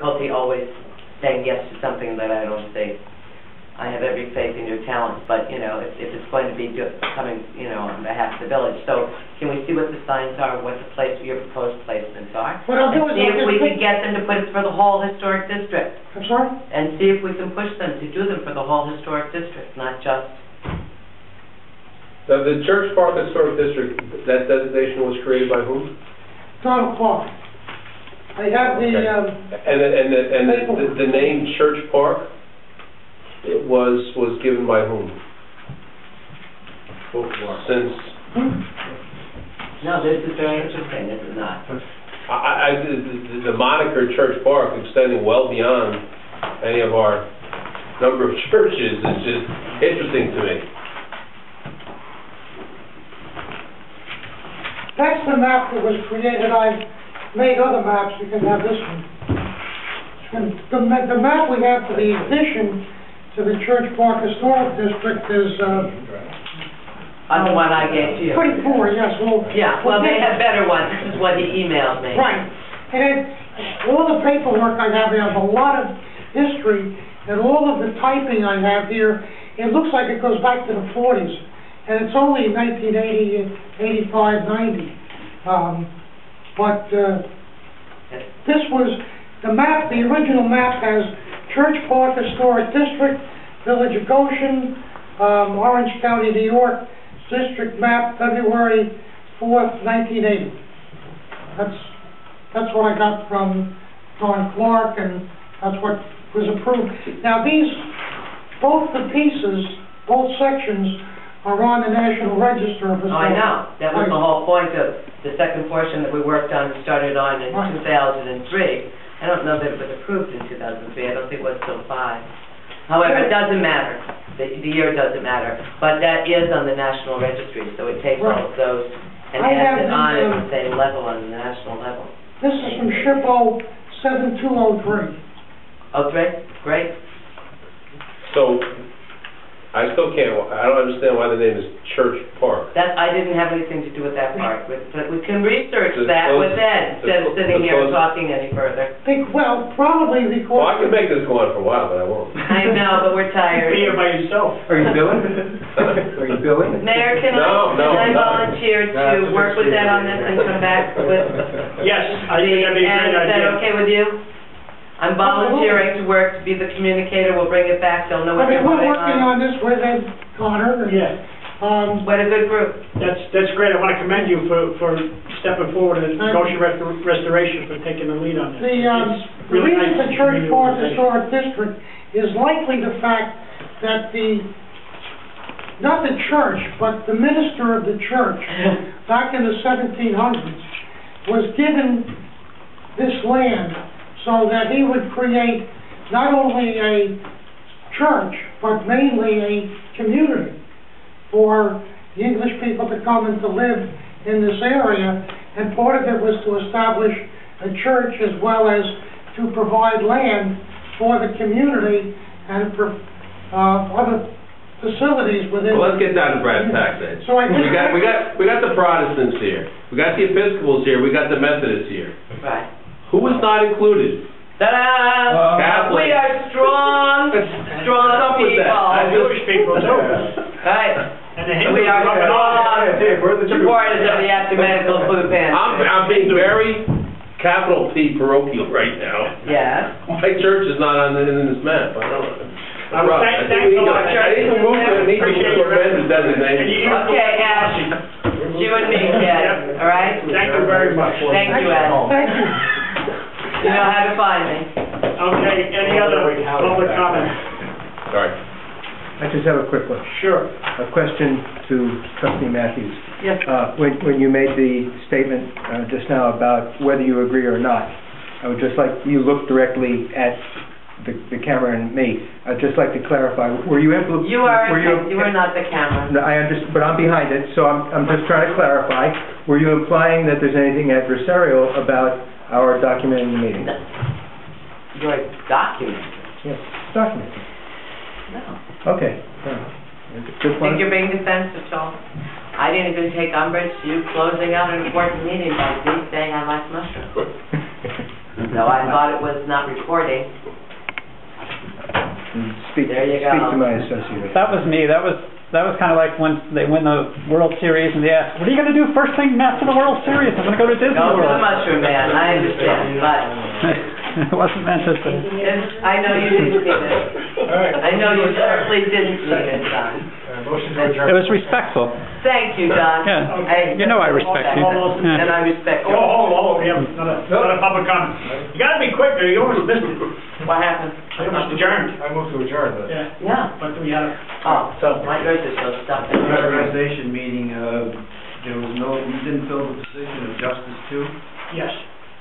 difficulty always saying yes to something that I don't see. I have every faith in your talent, but, you know, if it's going to be coming, you know, on behalf of the village. So, can we see what the signs are, what your proposed placements are? What I'll do is see if we can get them to put it for the whole historic district. I'm sorry? And see if we can push them to do them for the whole historic district, not just... Now, the Church Park Historic District, that designation was created by whom? Donald Clark. I have the, And the name Church Park, it was given by whom? Since... No, this is very interesting, this is not. The moniker Church Park extending well beyond any of our number of churches is just interesting to me. that's the map that was created. I've made other maps. You can have this one. And the map we have for the addition to the Church Park Historic District is On the one I gave to you. pretty poor, yes. Well, they have better ones. This is what he emailed me. Right. And all the paperwork I have, a lot of history, and all of the typing I have here, it looks like it goes back to the 40s. And it's only 1980, 85, 90. This was, the map, the original map has Church Park Historic District, Village of Goshen, Orange County, New York, District map, February 4th, 1980. That's what I got from Don Clark, and that's what was approved. Now both the pieces, both sections, are on the National Register of Historic. Oh, I know. That was the whole point of the second portion that we worked on and started on in 2003. I don't know that it was approved in 2003. I don't think it was till 5. However, it doesn't matter. The year doesn't matter. But that is on the National Registry, so it takes all of those and has it on at the same level on the national level. This is from SHPO 7203. Oh, great. Great. So, I still can't, I don't understand why the name is Church Park. I didn't have anything to do with that part, but we can research that with Ed instead of sitting here talking any further. Well, probably because... Well, I can make this go on for a while, but I won't. I know, but we're tired. Be here by yourself. Are you billing? Are you billing? Mayor, can I volunteer to work with Ed on this and come back with... Yes, I think that'd be a great idea. Is that okay with you? I'm volunteering to work to be the communicator. We'll bring it back. They'll know what they're we're voting working on this with Ed Connor. Yeah. What a good group. That's great. I want to commend you for stepping forward in Goshen Restoration for taking the lead on this. The reason the Church Park Historic District is likely the fact that not the church, but the minister of the church back in the 1700s was given this land so that he would create not only a church, but mainly a community for the English people to come and to live in this area. And part of it was to establish a church as well as to provide land for the community and for other facilities within... Well, let's get down to brass tacks then. So I we got the Protestants here. We got the Episcopals here. We got the Methodists here. Right. Who was not included? Ta-da! Catholic. We are strong people. Jewish people too. Right. And the We are We're the supporters of the ecumenical food pantry. I'm being very capital P parochial right now. Yeah. My church is not in this map. I don't know. Thanks a lot. I need to move to the designation. Okay, Ash. You and me, Ed. All right? Thank you very much. Thank you, Ed. Thank you. You know how to find me. Okay, any other public comment? Sorry. I just have a quick one. Sure. A question to Trustee Matthews. Yes. When you made the statement just now about whether you agree or not, I would just like you look directly at the camera and me. I'd just like to clarify. Were you able? You are not the camera. No, I understand, but I'm behind it, so I'm just trying to clarify. Were you implying that there's anything adversarial about our documenting the meeting? No. You're documenting? Yes, documenting. No. Okay. I think you're being defensive, so I didn't even take umbrage to you closing out an important meeting by me saying I like mushrooms. So I thought it was not recording. Speak There you to go. my associate. That was me. That was kind of like when they win the World Series and they ask, "What are you going to do first thing after the World Series?" "I'm going to go to Disney Go to the World." Mushroom Man, I understand, but It wasn't meant to. I know you didn't see it. I know you certainly didn't see it, Don. Motion to adjourn. It was respectful. Thank you, Don. Yeah. You know I respect you. Yeah. And I respect you. We have another public comment. You gotta be quick there, you almost missed it. What happened? I almost adjourned. I moved to adjourn, but. Yeah, Yeah. but we had a, Oh, my ears are so stuffed. At the reorganization meeting, there was no, you didn't fill the position of Justice 2. yes,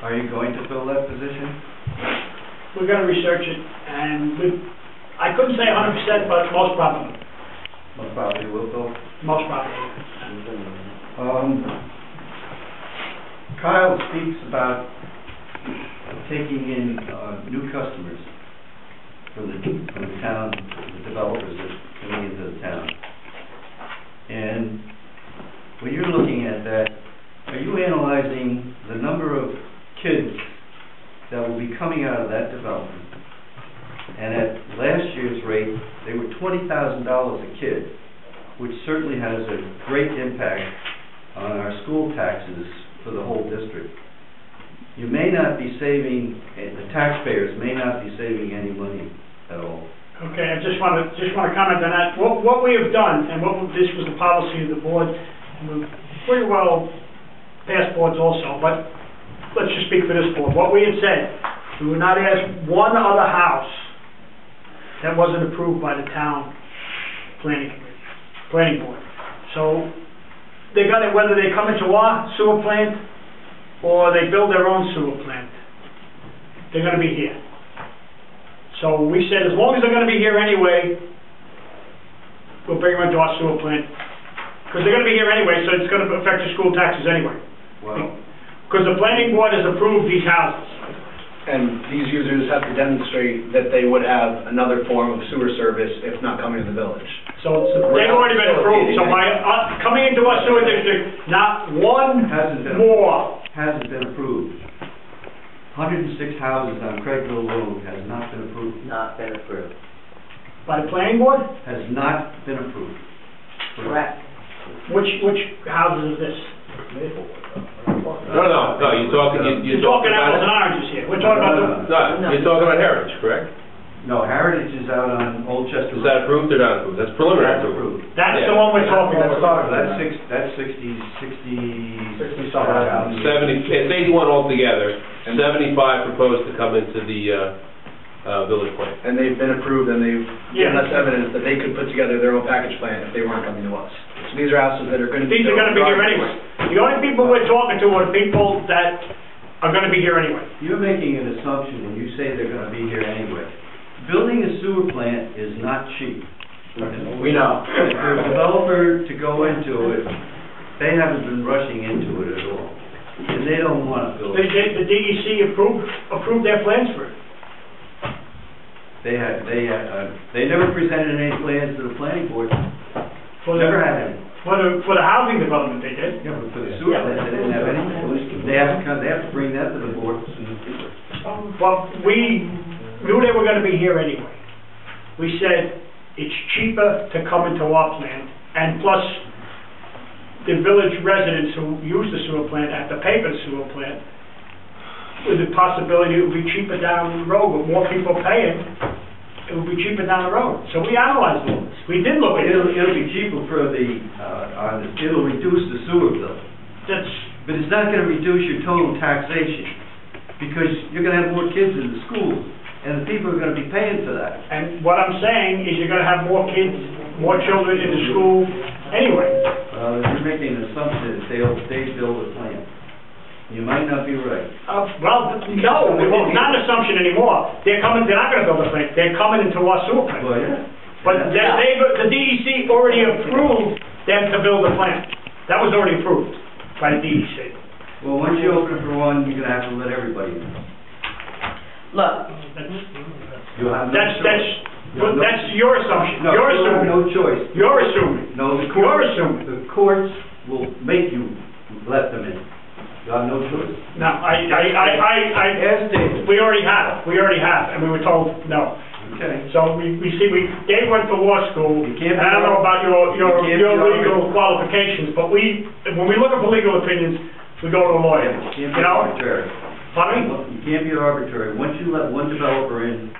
Are you going to fill that position? we're gonna research it, and I couldn't say 100%, but most probably, Most probably will fill. most probably. Kyle speaks about taking in new customers from the town, the developers that are coming into the town. And when you're looking at that, are you analyzing the number of kids that will be coming out of that development? And at last year's rate, they were $20,000 a kid, which certainly has a great impact on our school taxes for the whole district. You may not be saving, the taxpayers may not be saving any money at all. Okay, I just want to comment on that. What we have done, and this was the policy of the board, and we're pretty well past boards also, but let's just speak for this board. What we had said, we would not ask one other house that wasn't approved by the town planning board. So they got it, whether they come into our sewer plant or they build their own sewer plant, they're going to be here. So we said, as long as they're going to be here anyway, we'll bring them into our sewer plant. Because they're going to be here anyway, so it's going to affect your school taxes anyway. Wow. Because the planning board has approved these houses. And these users have to demonstrate that they would have another form of sewer service if not coming to the village. So they've already been approved. So by coming into our sewer district, not one more. Hasn't been approved. 106 houses on Craigville Road has not been approved. Not been approved. By the planning board? Has not been approved. Correct. Which houses is this? No, you're talking, You're talking apples and oranges here. We're talking about No, you're talking about Heritage, correct? No, Heritage is out on Old Chester. Is that approved or not approved? That's preliminary That's approved. approved. That's the one we're talking about. That's 60 some odd houses. 70, it's 81 altogether, 75 proposed to come into the village plan. And they've been approved and they've given Yeah. us evidence that they could put together their own package plan if they weren't coming to us. So these are houses that are going to be... These are going to be here anyway. The only people we're talking to are people that are going to be here anyway. You're making an assumption when you say they're going to be here anyway. Building a sewer plant is not cheap. We know. For a developer to go into it, they haven't been rushing into it at all. And they don't want to build it. The DEC approved their plans for it. They never presented any plans to the planning board. Never had any. For the housing development they did. Yeah, but for the sewer plant, they didn't have any. They have to bring that to the board. Well, we knew they were going to be here anyway. We said it's cheaper to come into our plant, and plus the village residents who use the sewer plant have to pay for the sewer plant, with the possibility it would be cheaper down the road. With more people paying, it would be cheaper down the road. So we analyzed all this. We did look at it. It'll be cheaper for it'll reduce the sewer bill. But it's not going to reduce your total taxation, because you're going to have more kids in the schools, and the people are going to be paying for that. And what I'm saying is you're going to have more kids, more children in the school anyway. You're making an assumption that they build a plant. You might not be right. Well, no, it's not an assumption anymore. They're not going to build a plant. They're coming into our sewer plant. Well, yeah. But the DEC already approved them to build a plant. That was already approved by the DEC. Well, once you open it for one, you're going to have to let everybody in. Look, You'll have no That's your assumption. No, You're you'll have assuming. no choice. You're assuming. No, You're assuming. the courts will make you let them in. You have no choice. No, we already have, and we were told no. Okay. So Dave went to law school, You and can't I don't know about your you can't be legal qualifications, but when we look for legal opinions, we go to a lawyer, You can't you be know? arbitrary. Pardon me? You can't be arbitrary. Once you let one developer in,